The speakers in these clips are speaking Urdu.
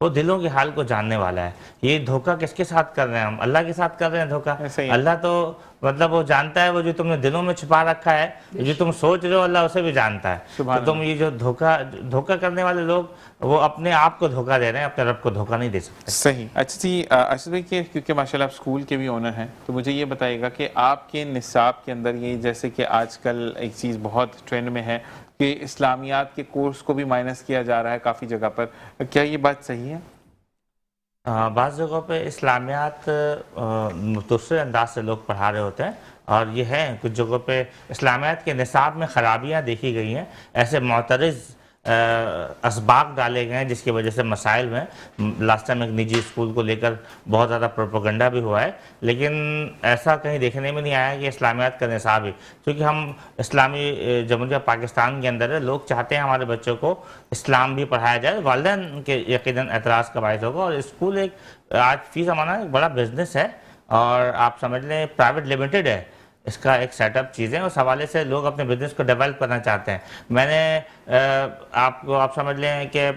وہ دلوں کے حال کو جاننے والا ہے. یہ دھوکہ کس کے ساتھ کر رہے ہیں ہم؟ اللہ کے ساتھ کر رہے ہیں دھوکہ. ایسے ہی ہے. اللہ تو مطلب وہ جانتا ہے، وہ جو تم نے دلوں میں چھپا رکھا ہے، جو تم سوچ رہے ہو، اللہ اسے بھی جانتا ہے. سبحان تو تم یہ جو دھوکہ کرنے والے لوگ، وہ اپنے آپ کو دھوکہ دے رہے ہیں، اپنے رب کو دھوکہ نہیں دے سکتے. صحیح. اچھا جی، ارشد بھائی کیونکہ ماشاء اللہ آپ اسکول کے بھی اونر ہیں، تو مجھے یہ بتائیے گا کہ آپ کے نصاب کے اندر یہ جیسے کہ آج کل ایک چیز بہت ٹرینڈ میں ہے کہ اسلامیات کے کورس کو بھی مائنس کیا جا رہا ہے کافی جگہ پر، کیا یہ بات صحیح ہے؟ بعض جگہوں پہ اسلامیات دوسرے انداز سے لوگ پڑھا رہے ہوتے ہیں، اور یہ ہے کچھ جگہوں پہ اسلامیات کے نصاب میں خرابیاں دیکھی گئی ہیں، ایسے معترض اسباق ڈالے گئے ہیں جس کی وجہ سے مسائل میں لاسٹ ٹائم ایک نجی اسکول کو لے کر بہت زیادہ پروپیگنڈا بھی ہوا ہے، لیکن ایسا کہیں دیکھنے میں نہیں آیا کہ اسلامیات کا نصاب ہی، کیونکہ ہم اسلامی جمہوریہ پاکستان کے اندر ہے، لوگ چاہتے ہیں ہمارے بچوں کو اسلام بھی پڑھایا جائے، والدین کے یقیناً اعتراض کا باعث ہوگا. اور اسکول ایک آج فی زمانہ ایک بڑا بزنس ہے، اور آپ سمجھ لیں پرائیویٹ لمیٹڈ ہے، اس کا ایک سیٹ اپ چیزیں، اس حوالے سے لوگ اپنے بزنس کو ڈیولپ کرنا چاہتے ہیں. میں نے آپ سمجھ لیں کہ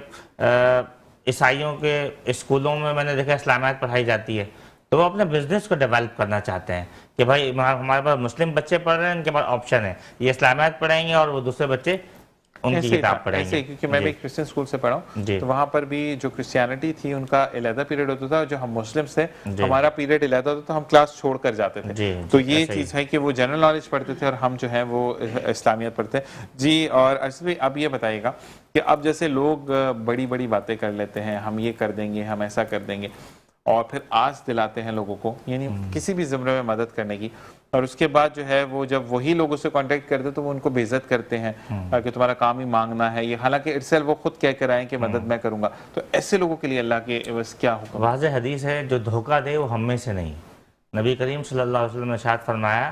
عیسائیوں کے اسکولوں میں نے دیکھا اسلامیات پڑھائی جاتی ہے، تو وہ اپنے بزنس کو ڈیولپ کرنا چاہتے ہیں کہ بھائی ہمارے پاس مسلم بچے پڑھ رہے ہیں، ان کے پاس آپشن ہے، یہ اسلامیات پڑھیں گے اور وہ دوسرے بچے ان کی کتاب پڑھیں ایسے گے. کیونکہ میں بھی ایک کرسچن اسکول سے پڑھا ہوں، جی تو وہاں پر بھی جو کرسچینٹی تھی ان کا علیحدہ پیریڈ ہوتا تھا، جو ہم مسلمس تھے جی ہمارا پیریڈ علیحدہ ہوتا تھا، ہم کلاس چھوڑ کر جاتے تھے. جی تو یہ ایسے ہی. چیز ہے کہ وہ جنرل نالج پڑھتے تھے اور ہم جو ہیں وہ اسلامیت پڑھتے ہیں. جی. اور ارشد بھائی اب یہ بتائیے گا کہ اب جیسے لوگ بڑی بڑی باتیں کر لیتے ہیں، ہم یہ کر دیں گے، ہم ایسا کر دیں گے، اور پھر آس دلاتے ہیں لوگوں کو، یعنی کسی بھی زمرے میں مدد کرنے کی، اور اس کے بعد جو ہے وہ جب وہی لوگوں سے کانٹیکٹ کرتے تو وہ ان کو بے عزت کرتے ہیں کہ تمہارا کام ہی مانگنا ہے یہ، حالانکہ ارسل وہ خود کہہ کر آئیں کہ مدد میں کروں گا. تو ایسے لوگوں کے لیے اللہ کے بس کیا حکم؟ واضح حدیث ہے، جو دھوکہ دے وہ ہم میں سے نہیں. نبی کریم صلی اللہ علیہ وسلم نے ارشاد فرمایا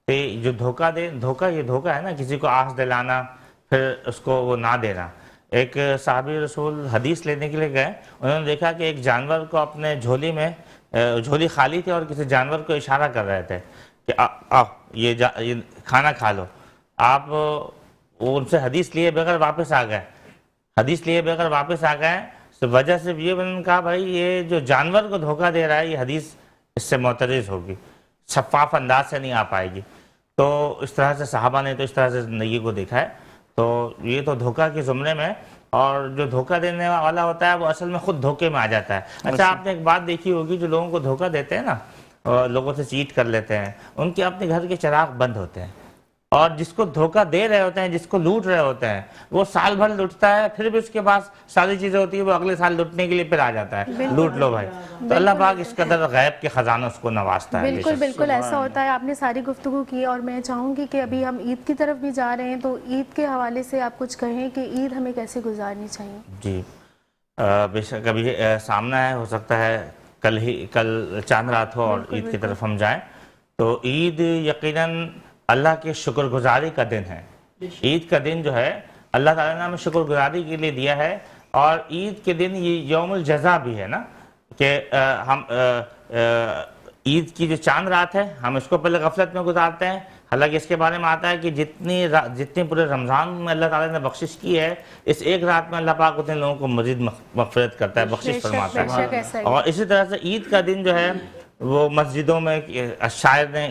کہ جو دھوکہ دے، یہ دھوکہ ہے نا، کسی کو آس دلانا پھر اس کو وہ نہ دینا. ایک صحابی رسول حدیث لینے کے لیے گئے، انہوں نے دیکھا کہ ایک جانور کو اپنے جھولی میں، جھولی خالی تھی اور کسی جانور کو اشارہ کر رہے تھے کہ آؤ یہ کھانا کھا لو. آپ وہ ان سے حدیث لیے بغیر واپس آ گئے. تو وجہ صرف یہ انہوں نے کہا بھائی یہ جو جانور کو دھوکہ دے رہا ہے، یہ حدیث اس سے معترض ہوگی، شفاف انداز سے نہیں آ پائے گی. تو اس طرح سے صحابہ نے تو اس طرح سے زندگی کو دیکھا ہے. تو یہ تو دھوکہ کے زمرے میں، اور جو دھوکہ دینے والا ہوتا ہے وہ اصل میں خود دھوکے میں آ جاتا ہے. اچھا آپ نے ایک بات دیکھی ہوگی، جو لوگوں کو دھوکہ دیتے ہیں نا، لوگوں سے چیٹ کر لیتے ہیں، ان کے اپنے گھر کے چراغ بند ہوتے ہیں، اور جس کو دھوکہ دے رہے ہوتے ہیں، جس کو لوٹ رہے ہوتے ہیں، وہ سال بھر لوٹتا ہے، پھر بھی اس کے پاس ساری چیزیں ہوتی ہیں، وہ اگلے سال لوٹنے کے لیے پھر آ جاتا ہے، لوٹ لو بھائی. تو اللہ پاک اس قدر غیب کے خزانوں اس کو نوازتا ہے. بالکل بالکل ایسا ہوتا ہے. آپ نے ساری گفتگو کی، اور میں چاہوں گی کہ ابھی ہم عید کی طرف بھی جا رہے ہیں، تو عید کے حوالے سے آپ کچھ کہیں کہ عید ہمیں کیسے گزارنی چاہیے. جی بے شک ابھی سامنا ہے، ہو سکتا ہے کل چاند رات ہو اور عید کی طرف ہم جائیں. تو عید یقیناً اللہ کے شکر گزاری کا دن ہے. عید کا دن جو ہے اللہ تعالیٰ نے ہمیں شکر گزاری کے لیے دیا ہے، اور عید کے دن یہ یوم الجزا بھی ہے نا، کہ ہم عید کی جو چاند رات ہے ہم اس کو پہلے غفلت میں گزارتے ہیں. حالانکہ اس کے بارے میں آتا ہے کہ جتنی پورے رمضان میں اللہ تعالیٰ نے بخشش کی ہے، اس ایک رات میں اللہ پاک اتنے لوگوں کو مزید مغفرت کرتا ہے، بخشش فرماتا ہے. اور اسی طرح سے عید کا دن جو ہے وہ مسجدوں میں، شاعر نے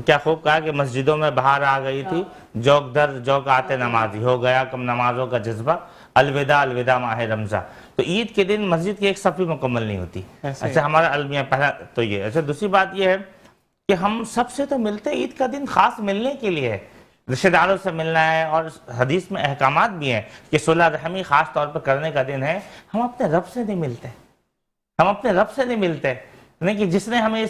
کیا خوب کہا کہ مسجدوں میں بہار آ گئی تھی، جوک در جوک آتے نمازی، ہو گیا کم نمازوں کا جذبہ، الوداع الوداع ماہ رمضان. تو عید کے دن مسجد کی ایک صف بھی مکمل نہیں ہوتی. اچھا ہمارا المیہ پہلا تو یہ. اچھا دوسری بات یہ ہے کہ ہم سب سے تو ملتے ہیں، عید کا دن خاص ملنے کے لیے ہے، رشتہ داروں سے ملنا ہے، اور حدیث میں احکامات بھی ہیں کہ صلح رحمی خاص طور پر کرنے کا دن ہے. ہم اپنے رب سے نہیں ملتے، نہیں کہ جس نے ہمیں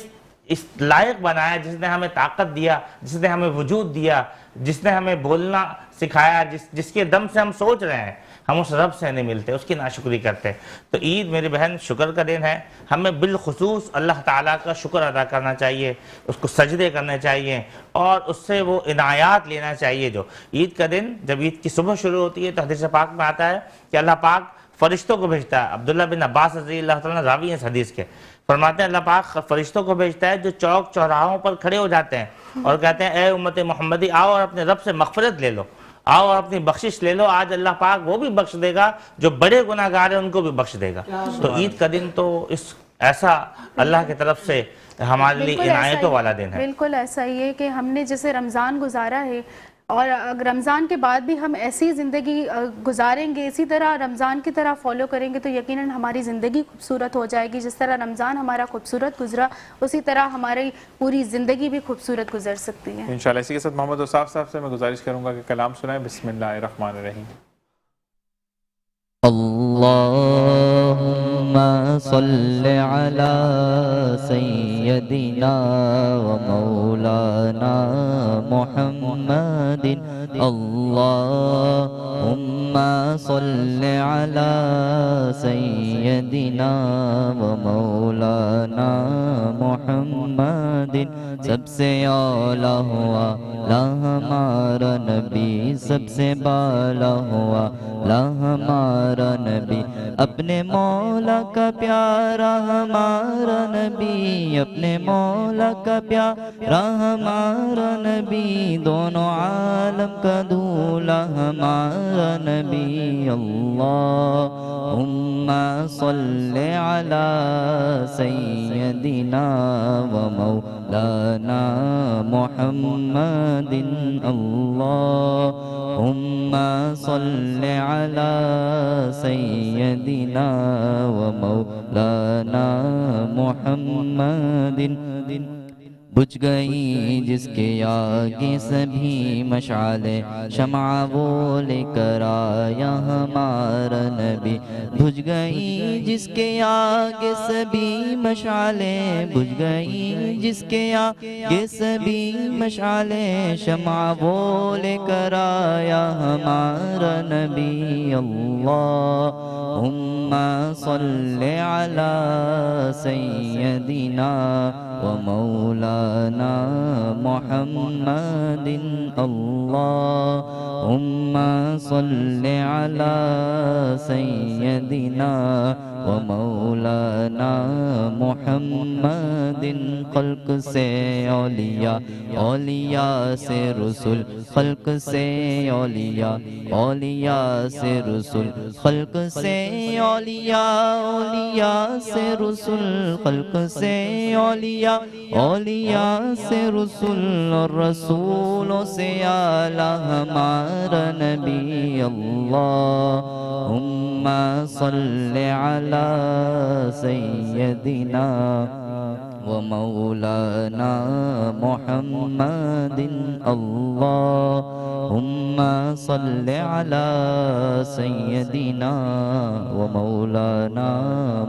اس لائق بنایا، جس نے ہمیں طاقت دیا، جس نے ہمیں وجود دیا، جس نے ہمیں بولنا سکھایا، جس کے دم سے ہم سوچ رہے ہیں، ہم اس رب سے نہیں ملتے، اس کی ناشکری کرتے. تو عید میری بہن شکر کا دن ہے. ہمیں بالخصوص اللہ تعالیٰ کا شکر ادا کرنا چاہیے، اس کو سجدے کرنے چاہیے، اور اس سے وہ عنایات لینا چاہیے. جو عید کا دن جب عید کی صبح شروع ہوتی ہے تو حدیث پاک میں آتا ہے کہ اللہ پاک فرشتوں کو بھیجتا ہے. عبداللہ بن عباس رضی اللہ تعالیٰ راوی ہیں اس حدیث کے، فرماتے ہیں اللہ پاک فرشتوں کو بھیجتا ہے جو چوک چوراہوں پر کھڑے ہو جاتے ہیں اور کہتے ہیں اے امت محمدی آؤ اور اپنے رب سے مغفرت لے لو. آؤ اور اپنی بخشش لے لو. آج اللہ پاک وہ بھی بخش دے گا جو بڑے گناہ گار ہیں ان کو بھی بخش دے گا. تو عید کا دن تو اس ایسا اللہ کی طرف سے ہمارے لیے عنایتوں والا دن ہے. بالکل ایسا ہی ہے کہ ہم نے جیسے رمضان گزارا ہے اور اگر رمضان کے بعد بھی ہم ایسی زندگی گزاریں گے، اسی طرح رمضان کی طرح فالو کریں گے تو یقیناً ہماری زندگی خوبصورت ہو جائے گی. جس طرح رمضان ہمارا خوبصورت گزرا اسی طرح ہماری پوری زندگی بھی خوبصورت گزر سکتی ہے. انشاءاللہ. اسی کے ساتھ محمد اوصاف صاحب سے میں گزارش کروں گا کہ کلام سنائیں. بسم اللہ الرحمن الرحیم. اللهم صل على سيدنا ومولانا محمد. اللهم صل على سيدنا ومولانا محمد. سب سے اعلیٰ ہوا لا ہمارا نبی، سب سے بالا ہوا لا ہمارا نبی. اپنے مولا کا پیارا ہمارا نبی، اپنے مولا کا پیارا ہمارا نبی. دونوں عالم کا دولہ ہمارا نبی. اللہم صل علی سیدنا و مولانا محمد. اللہم صل علی سیدنا و مولانا محمد. بجھ گئی جس کے آگے سبھی مشعلیں، شمع وہ لے کر آیا ہمارا نبی. بجھ گئی جس کے آگے سبھی مشعلیں، بجھ گئی جس کے آگے سبھی مشعلیں، شمع وہ لے کر آیا ہمارا نبی. اللہم صل علی سیدنا و مولانا محمد. اللہم صل علی سیدنا و مولانا محمد. خلق سے اولیاء، اولیاء سے رسول، خلق سے اولیاء، اولیاء سے رسول، خلق سے اولیاء، اولیاء سے رسول، خلق سے اولیاء، اولیاء سے رسول، اور رسولوں سے اعلیٰ ہمارا نبی. اللہم صل علی سیدنا و مولانا محمد. اللہم صل علی سیدنا و مولانا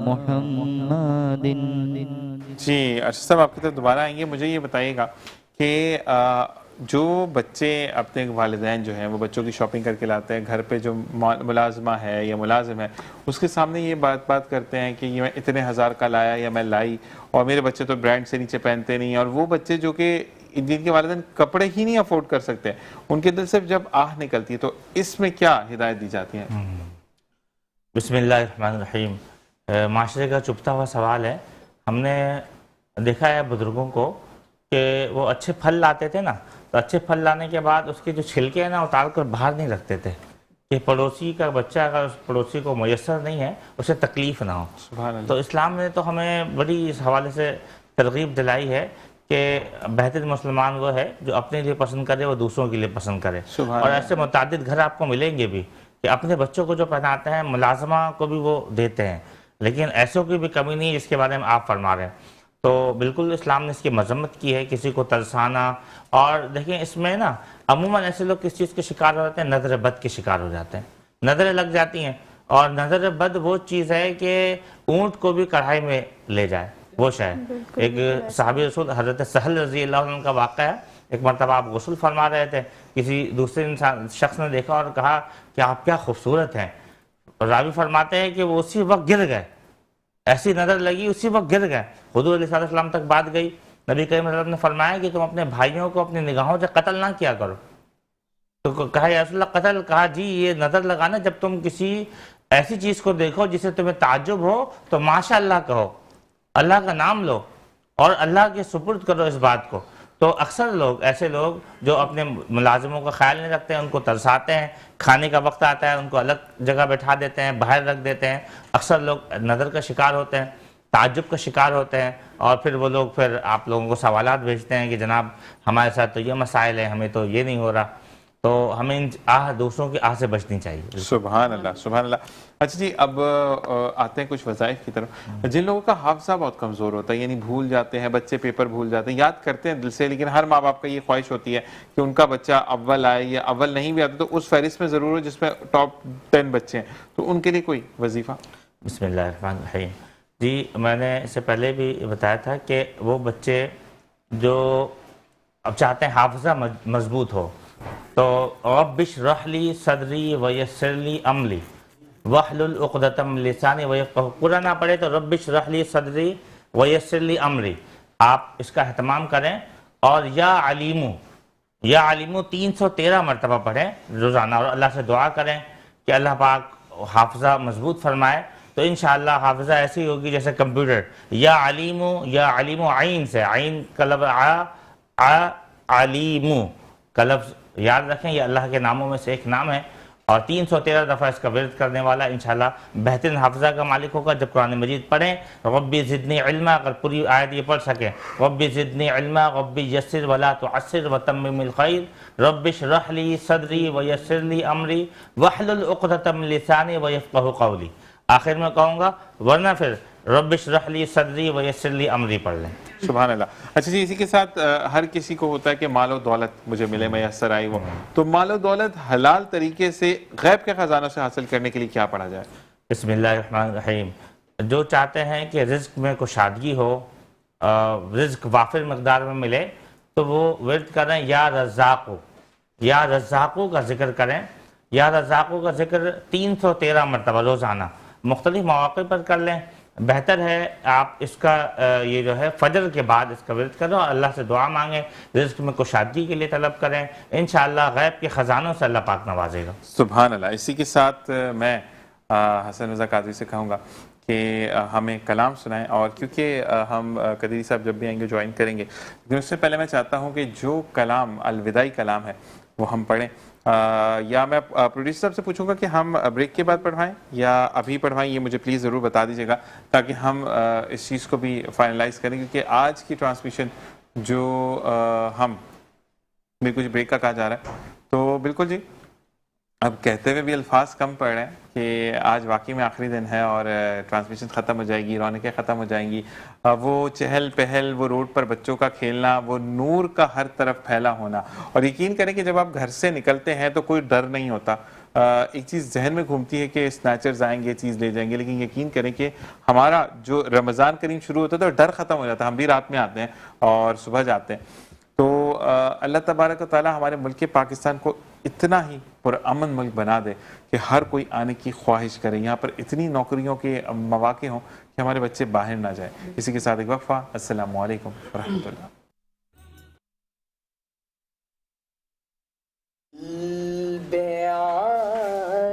محمد. جی ارشد صاحب آپ کی طرف دوبارہ آئیں گے. مجھے یہ بتائیے گا کہ جو بچے اپنے والدین جو ہیں وہ بچوں کی شاپنگ کر کے لاتے ہیں، گھر پہ جو ملازمہ ہے یا ملازم ہے اس کے سامنے یہ بات کرتے ہیں کہ یہ میں اتنے ہزار کا لایا یا میں لائی اور میرے بچے تو برانڈ سے نیچے پہنتے نہیں، اور وہ بچے جو کہ جن کے والدین کپڑے ہی نہیں افورڈ کر سکتے ان کے دل سے جب آہ نکلتی ہے تو اس میں کیا ہدایت دی جاتی ہے؟ بسم اللہ الرحمن الرحیم. معاشرے کا چپتا ہوا سوال ہے. ہم نے دیکھا ہے بزرگوں کو کہ وہ اچھے پھل لاتے تھے نا، تو اچھے پھل لانے کے بعد اس کے جو چھلکے ہیں نا اتار کر باہر نہیں رکھتے تھے کہ پڑوسی کا بچہ اگر اس پڑوسی کو میسر نہیں ہے اسے تکلیف نہ ہو. سبحان اللہ. تو اسلام نے تو ہمیں بڑی اس حوالے سے ترغیب دلائی ہے کہ بہترین مسلمان وہ ہے جو اپنے لیے پسند کرے وہ دوسروں کے لیے پسند کرے. اور ایسے متعدد گھر آپ کو ملیں گے بھی کہ اپنے بچوں کو جو پہناتے ہیں ملازمہ کو بھی وہ دیتے ہیں، لیکن ایسوں کی بھی کمی نہیں جس کے بارے میں آپ فرما رہے ہیں. تو بالکل اسلام نے اس کی مذمت کی ہے کسی کو ترسانا. اور دیکھیں اس میں نا عموماً ایسے لوگ کس چیز کے شکار ہو جاتے ہیں، نظر بد کے شکار ہو جاتے ہیں. نظریں لگ جاتی ہیں، اور نظر بد وہ چیز ہے کہ اونٹ کو بھی کڑھائی میں لے جائے وہ شے. ایک صحابی رسول حضرت سہل رضی اللہ عنہ کا واقعہ ہے. ایک مرتبہ آپ غسل فرما رہے تھے، کسی دوسرے شخص نے دیکھا اور کہا کہ آپ کیا خوبصورت ہیں. راوی فرماتے ہیں کہ وہ اسی وقت گر گئے، ایسی نظر لگی اسی وقت گر گئے. حضور علیہ السلام تک بات گئی. نبی کریم صلی اللہ علیہ وسلم نے فرمایا کہ تم اپنے بھائیوں کو اپنی نگاہوں سے قتل نہ کیا کرو. تو کہا یا رسول اللہ قتل؟ کہا جی یہ نظر لگانا جب تم کسی ایسی چیز کو دیکھو جسے تمہیں تعجب ہو تو ماشاء اللہ کہو، اللہ کا نام لو اور اللہ کے سپرد کرو اس بات کو. تو تو اکثر لوگ ایسے لوگ جو اپنے ملازموں کا خیال نہیں رکھتے ہیں، ان کو ترساتے ہیں، کھانے کا وقت آتا ہے ان کو الگ جگہ بٹھا دیتے ہیں، باہر رکھ دیتے ہیں، اکثر لوگ نظر کا شکار ہوتے ہیں، تعجب کا شکار ہوتے ہیں، اور پھر وہ لوگ پھر آپ لوگوں کو سوالات بھیجتے ہیں کہ جناب ہمارے ساتھ تو یہ مسائل ہیں، ہمیں تو یہ نہیں ہو رہا. تو ہمیں ان دوسروں کی سے بچنی چاہیے. سبحان اللہ سبحان اللہ. اچھا جی، اب آتے ہیں کچھ وظائف کی طرف. جن لوگوں کا حافظہ بہت کمزور ہوتا ہے، یعنی بھول جاتے ہیں بچے، پیپر بھول جاتے ہیں، یاد کرتے ہیں دل سے، لیکن ہر ماں باپ کا یہ خواہش ہوتی ہے کہ ان کا بچہ اول آئے، یا اول نہیں بھی آتا تو اس فہرست میں ضرور ہو جس میں ٹاپ 10 بچے ہیں. تو ان کے لیے کوئی وظیفہ؟ بسم اللہ الرحمن الرحیم. جی میں نے اس سے پہلے بھی بتایا تھا کہ وہ بچے جو اب چاہتے ہیں حافظہ مضبوط ہو، تو رب اشرح لی صدری ویسر لی امری واحلل عقدۃ من لسانی ویفقہوا. پورا نہ پڑھے تو رب اشرح لی صدری ویسر لی امری آپ اس کا اہتمام کریں. اور یا علیمو 313 مرتبہ پڑھیں روزانہ، اور اللہ سے دعا کریں کہ اللہ پاک حافظہ مضبوط فرمائے. تو انشاءاللہ حافظہ ایسی ہوگی جیسے کمپیوٹر. یا علیمو عین سے، عین کا لفظ علیمو کا لفظ یاد رکھیں، یہ اللہ کے ناموں میں سے ایک نام ہے، اور 313 دفعہ اس کا ورد کرنے والا انشاءاللہ بہترین حافظہ کا مالک ہوگا. جب قرآن مجید پڑھیں ربی زدنی علما، اگر پوری آیت یہ پڑھ سکیں، ربی زدنی علما ربی یسر ولا تعسر وتمم الخیر رب اشرح لی صدری ویسر لی امری واحلل عقدۃ من لسانی ویفقہوا قولی. آخر میں کہوں گا، ورنہ پھر رب اشرح لی صدری ویسر لی امری پڑھ لیں. سبحان اللہ. اچھا جی، اسی کے ساتھ ہر کسی کو ہوتا ہے کہ مال و دولت مجھے ملے، میسر آئی وہ. تو مال و دولت حلال طریقے سے غیب کے خزانوں سے حاصل کرنے کے لیے کیا پڑھا جائے؟ بسم اللہ الرحمن الرحیم. جو چاہتے ہیں کہ رزق میں کشادگی ہو، رزق وافر مقدار میں ملے، تو وہ ورد کریں یا رزاقو کا ذکر کریں. یا رزاقو کا ذکر 313 مرتبہ روزانہ مختلف مواقع پر کر لیں. بہتر ہے آپ اس کا یہ جو ہے فجر کے بعد اس کا ورد کریں اور اللہ سے دعا مانگیں، رزق میں کشادگی کے لیے طلب کریں. انشاءاللہ غیب کے خزانوں سے اللہ پاک نوازے گا. سبحان اللہ. اسی کے ساتھ میں حسن رضا قادری سے کہوں گا کہ ہمیں کلام سنائیں، اور کیونکہ ہم قدری صاحب جب بھی آئیں گے جوائن کریں گے، لیکن اس سے پہلے میں چاہتا ہوں کہ جو کلام الوداعی کلام ہے وہ ہم پڑھیں. یا میں پروڈیوسر صاحب سے پوچھوں گا کہ ہم بریک کے بعد پڑھوائیں یا ابھی پڑھوائیں، یہ مجھے پلیز ضرور بتا دیجیے گا تاکہ ہم اس چیز کو بھی فائنلائز کریں، کیونکہ آج کی ٹرانسمیشن جو ہم بالکل بریک کا کہا جا رہا ہے. تو بالکل جی، اب کہتے ہوئے بھی الفاظ کم پڑ رہے ہیں کہ آج واقعی میں آخری دن ہے اور ٹرانسمیشن ختم ہو جائے گی، رونقیں ختم ہو جائیں گی. وہ چہل پہل، وہ روڈ پر بچوں کا کھیلنا، وہ نور کا ہر طرف پھیلا ہونا، اور یقین کریں کہ جب آپ گھر سے نکلتے ہیں تو کوئی ڈر نہیں ہوتا. ایک چیز ذہن میں گھومتی ہے کہ سنیچرز آئیں گے، چیز لے جائیں گے، لیکن یقین کریں کہ ہمارا جو رمضان کریم شروع ہوتا ہے تو ڈر ختم ہو جاتا ہے. ہم بھی رات میں آتے ہیں اور صبح جاتے ہیں. تو اللہ تبارک و تعالی ہمارے ملک پاکستان کو اتنا ہی پرامن ملک بنا دے کہ ہر کوئی آنے کی خواہش کرے. یہاں پر اتنی نوکریوں کے مواقع ہوں کہ ہمارے بچے باہر نہ جائیں. اسی کے ساتھ ایک وقفہ. السلام علیکم ورحمۃ اللہ.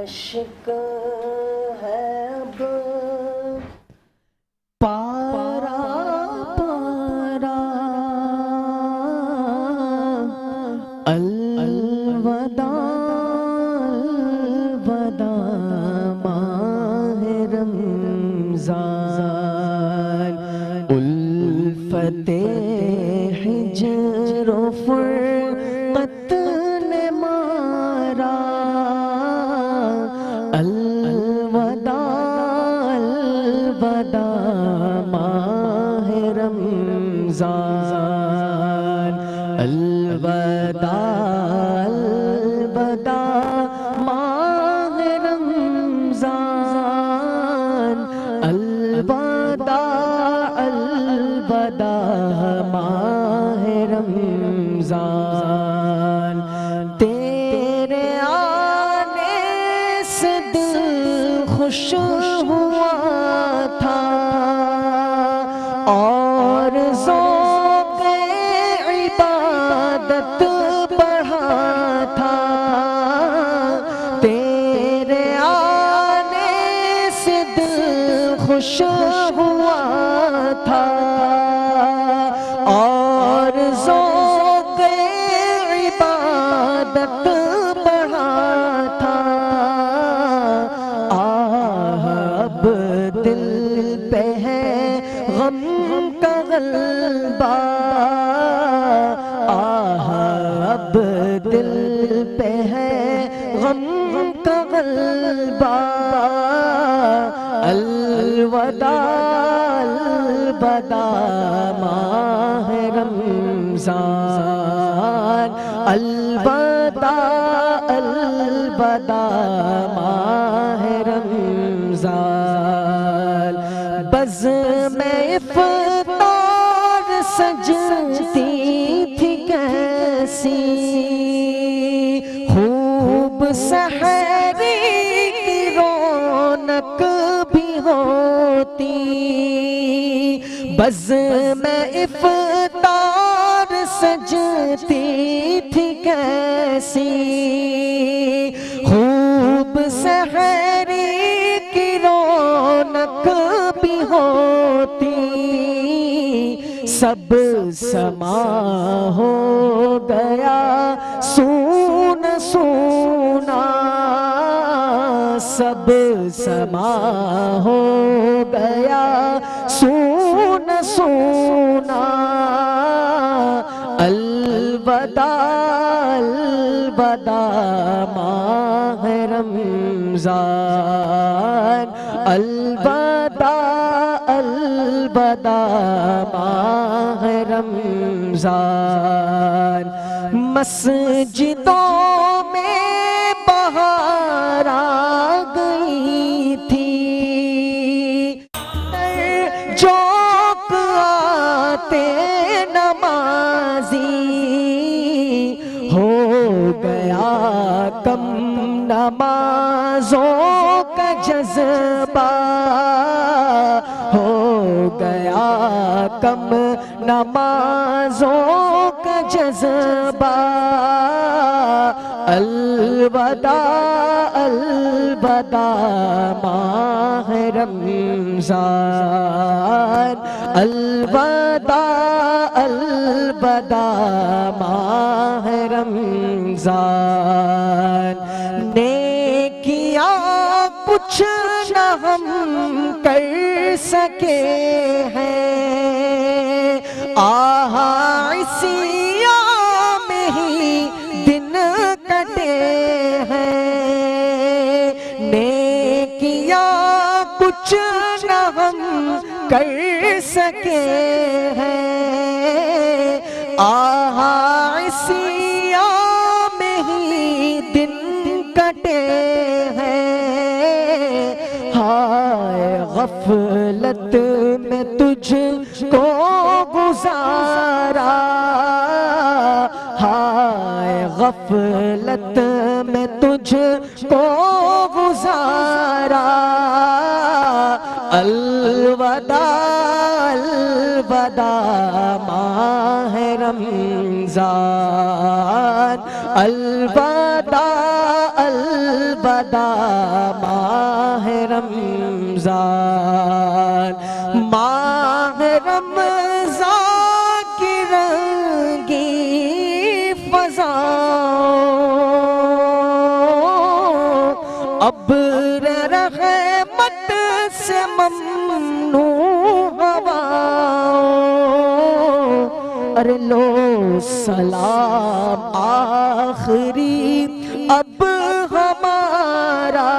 عاشق ہے اب پارا پارا الوداع الوداع ماہ رمضان الفت ہجر و فرقت نے مارا الوداع الوداع ماہ رمضان الوداع الوداع ماہ رمضان الوداع الوداع ماہ رمضان. تیرے آنے سے دل خوش ہوا تھا اور ذوق عبادت بڑھا تھا. تیرے آنے سے دل خوش ہوا تھا اور ذوق عبادت بڑھا تھا، آہ اب دل پہ ہے غم کا غلبہ، آہ اب دل پہ ہے غم کا غلبہ، الوداع الوداع ماہ رمضان، الوداع الوداع ماہ رمضان، بزم افطار سجتی تھی کیسی، خوب سحری کی رونق بھی ہوتی، بزم افطار سجتی تھی کیسی، خوب سحری کی رونق بھی ہوتی، سب سما ہو گیا سونا سونا، سب سما ہو گیا سونا سونا، الوداع الوداع ماہ رمضان، الوداع الوداع ماہ رمضان، مسجدوں میں بہار آ گئی تھی، چوک آتے نمازی، ہو گیا کم نمازوں کا جذبہ، ہو گیا کم نمازوں کا جذبہ، الوداع الوداع ماہ رمضان، الوداع الوداع ماہ رمضان، نیکیاں کچھ نہ ہم کر سکے ہیں، آہا اسی میں ہی دن کٹے ہیں، نیکیاں کچھ نہ ہم کر سکے ہیں، آہا اسی میں ہی دن کٹے ہیں، ہائے غفلت میں تجھ کو گزارا، ہائے غفلت میں تجھ کو گزارا، الوداع الوداع ماہ رمضان، الوداع الوداع ماہ رمضان، ماہ رمضان کی رنگی فضاؤں، ابر رحمت سے ممنوع ہواؤں، ارے لو سلام آخری اب ہمارا،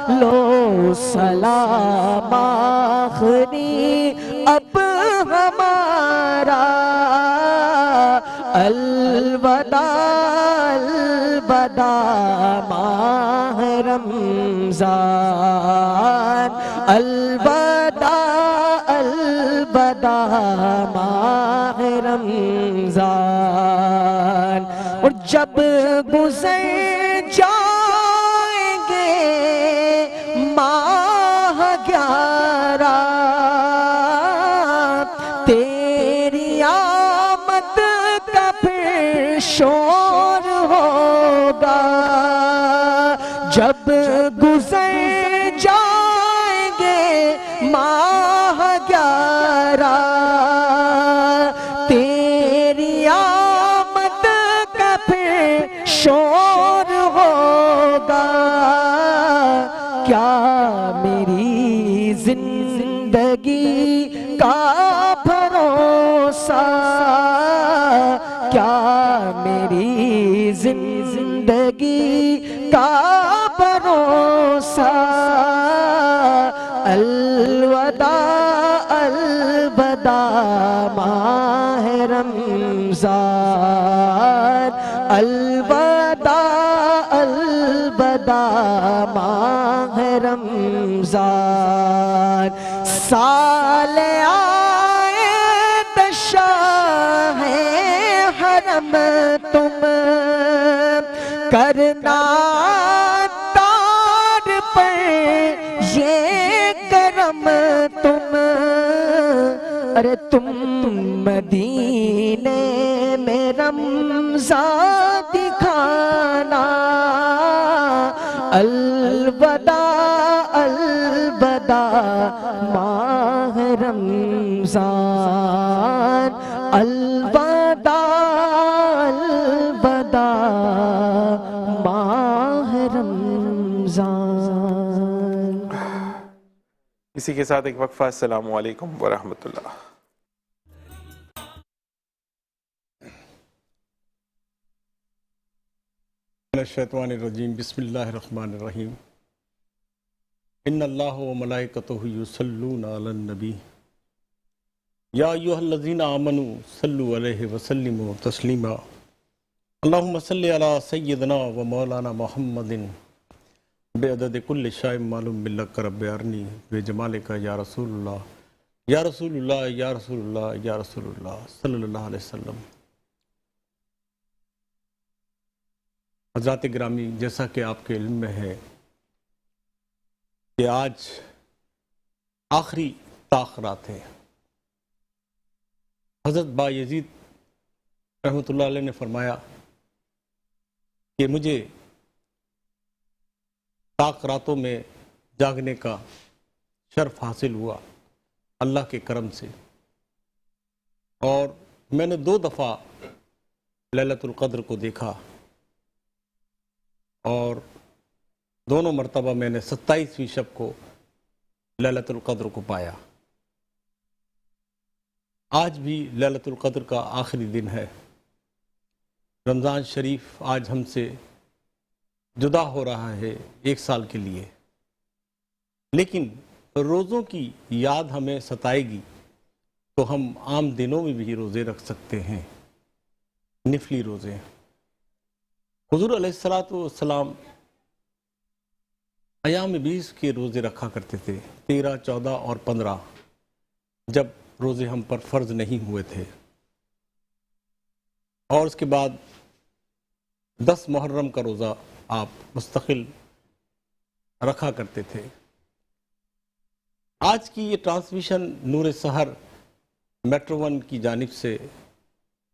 لو سلام آخری اب ہمارا، الوداع الوداع ماہ رمضان، الوداع الوداع ماہ رمضان، اور جب گزر جائیں گے ماہ 11 تیری آمد کا پھر شور ہوگا، جب گزر جائیں گے ماہ 11 تیری آمد کا پھر شور ہوگا، کیا میری زندگی کا بھروسہ، کیا میری زندگی کا بھروسہ، الوداع الوداع ماہ رمضان، الوداع الوداع ماہ رمضان، سال آئے شاہ حرم تم کرنا تار پر یہ کرم تم، ارے تم مدینے میں رمضان دکھانا، الوداع الوداع ماہ رمضان، الوداع الوداع ماہ رمضان۔ اسی کے ساتھ ایک وقفہ۔ السلام علیکم ورحمۃ اللہ۔ من الشیطان الرجیم، بسم اللہ الرحمن الرحیم۔ ان اللہ و ملائکتہ یصلون علی النبی یا ایھا الذین آمنوا صلوا علیہ وسلموا تسلیما۔ اللہم صل علی سیدنا و مولانا محمد بعدد کل شیء معلوم باللہ رب ارنی بجمالک یا رسول اللہ یا رسول اللہ یا رسول اللہ یا رسول اللہ صلی اللہ علیہ وسلم۔ حضرات گرامی، جیسا کہ آپ کے علم میں ہے کہ آج آخری تاخرات ہے۔ حضرت بایزید رحمۃ اللہ علیہ نے فرمایا کہ مجھے تاخراتوں میں جاگنے کا شرف حاصل ہوا اللہ کے کرم سے، اور میں نے 2 دفعہ لیلۃ القدر کو دیکھا، اور دونوں مرتبہ میں نے 27ویں شب کو لیلۃ القدر کو پایا۔ آج بھی لیلۃ القدر کا آخری دن ہے۔ رمضان شریف آج ہم سے جدا ہو رہا ہے 1 سال کے لیے، لیکن روزوں کی یاد ہمیں ستائے گی تو ہم عام دنوں میں بھی روزے رکھ سکتے ہیں، نفلی روزے۔ حضور علیہ السلام ایام 20 کے روزے رکھا کرتے تھے، 13، 14 اور 15، جب روزے ہم پر فرض نہیں ہوئے تھے، اور اس کے بعد 10 محرم کا روزہ آپ مستقل رکھا کرتے تھے۔ آج کی یہ ٹرانسمیشن نور سحر میٹرو 1 کی جانب سے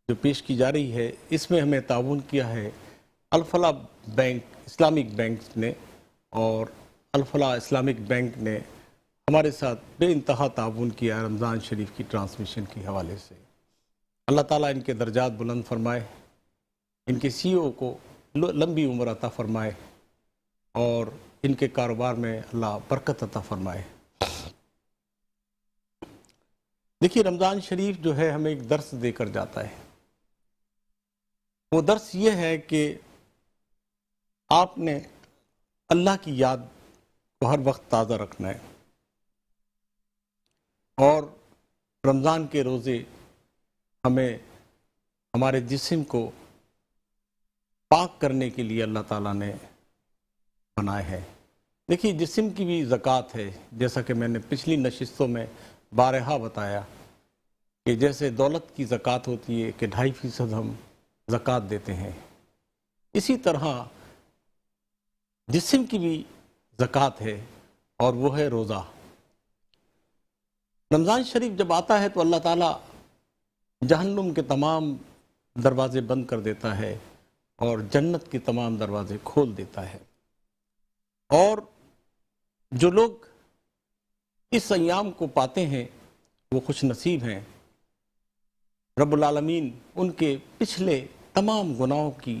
جو پیش کی جا رہی ہے، اس میں ہمیں تعاون کیا ہے الفلاح بینک اسلامک بینک نے، اور الفلاح اسلامک بینک نے ہمارے ساتھ بے انتہا تعاون کیا رمضان شریف کی ٹرانسمیشن کے حوالے سے۔ اللہ تعالیٰ ان کے درجات بلند فرمائے، ان کے سی او کو لمبی عمر عطا فرمائے، اور ان کے کاروبار میں اللہ برکت عطا فرمائے۔ دیکھیے، رمضان شریف جو ہے ہمیں ایک درس دے کر جاتا ہے۔ وہ درس یہ ہے کہ آپ نے اللہ کی یاد کو ہر وقت تازہ رکھنا ہے، اور رمضان کے روزے ہمیں ہمارے جسم کو پاک کرنے کے لیے اللہ تعالیٰ نے بنائے ہیں۔ دیکھیے، جسم کی بھی زکوٰۃ ہے، جیسا کہ میں نے پچھلی نشستوں میں بارہا بتایا کہ جیسے دولت کی زکوٰۃ ہوتی ہے کہ 2.5% ہم زکوٰۃ دیتے ہیں، اسی طرح جسم کی بھی زکوٰۃ ہے، اور وہ ہے روزہ۔ رمضان شریف جب آتا ہے تو اللہ تعالیٰ جہنم کے تمام دروازے بند کر دیتا ہے اور جنت کے تمام دروازے کھول دیتا ہے، اور جو لوگ اس ایام کو پاتے ہیں وہ خوش نصیب ہیں۔ رب العالمین ان کے پچھلے تمام گناہوں کی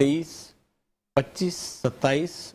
23, 25, 27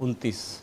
29।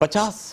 50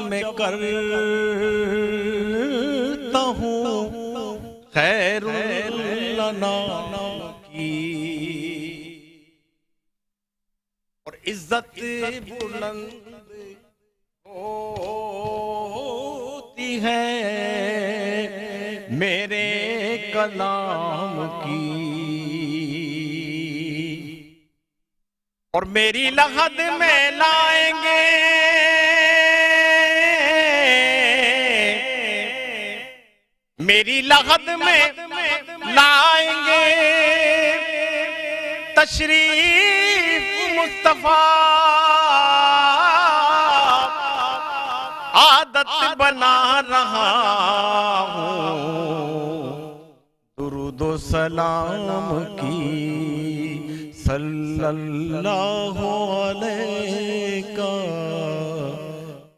میں کرتا ہوں خیر الانام کی، اور عزت بلند ہوتی ہے میرے کلام کی، اور میری لحد میں لائیں گے میری لحد میں لائیں گے تشریف مصطفیٰ، عادت بنا رہا ہوں درود و سلام کی، صلی اللہ علیہ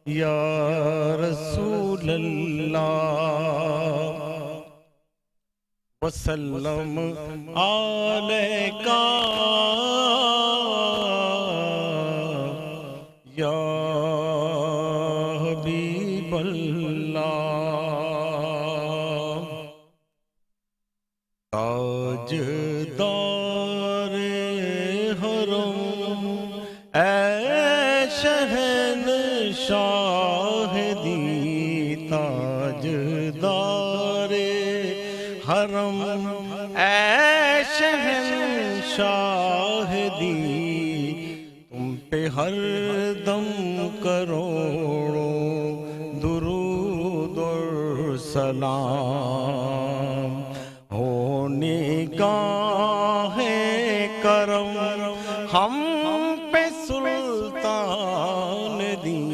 یا رسول اللہ وسلم علیہ یا حبیب اللہ، تاجدار حرم اے شہنشاہ دی، تاجدار حرم اے شہنشاہ دی، تم پہ ہر دم کروڑوں درود اور سلام، ہو نگاہ کرم ہم پہ سلطان دی،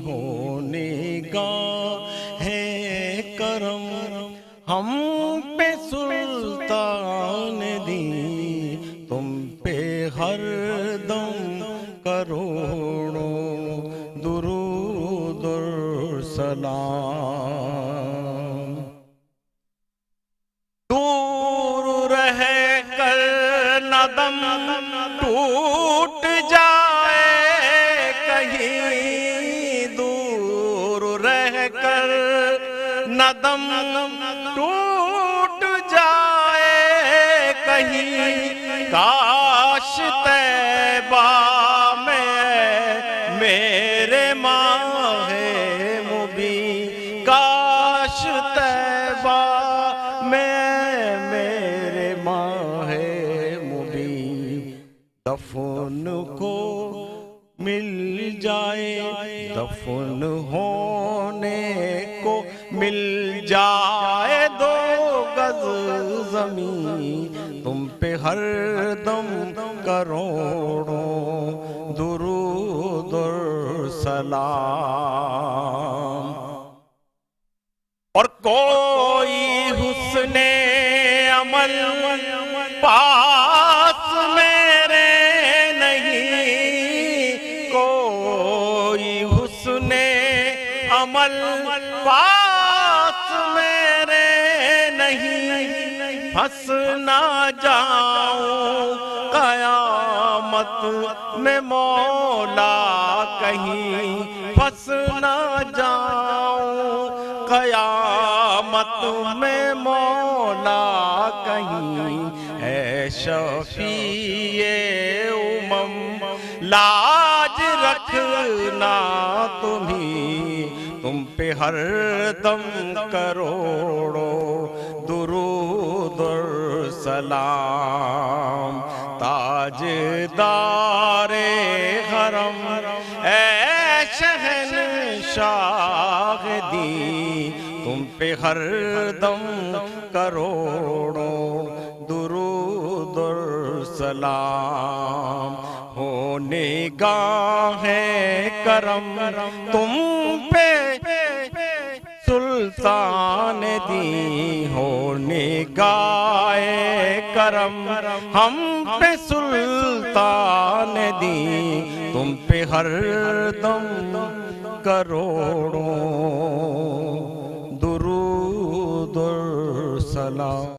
ہو نگاہ کرم ہم پہ سلطان دی، تم پہ ہر دم کروڑوں درود اور سلام، دور رہ کر نہ دم ٹوٹ جائے کہیں، دور رہ کر نہ دم ٹوٹ جائے کہیں، کاش طیبہ میں میرے ماہ مبین، کاش طیبہ میں میرے ماہ مبین دفن کو مل جائے، دفن ہونے کو مل جائے دو گز زمین، تم پہ ہر دم کروڑوں درود اور سلام، اور کوئی حسن عمل پاس میرے نہیں، کوئی حسن عمل پاس میرے نہیں، پھنس نہ جاؤں قیامت میں مولا کہیں، پھنس نہ جاؤں قیامت میں مولا کہیں، اے شفیع امم لاج رکھنا تمہیں، تم پہ ہر دم کروڑوں درود اور سلام، تاجدار حرم اے شہنشاہ دی، تم پہ ہر دم کروڑوں درود اور سلام، ہو نگاہ کرم تم پہ سلطان دی، ہو نگاہ کرم ہم پہ سلطان دی، تم پہ ہر دم کروڑوں درود اور سلام۔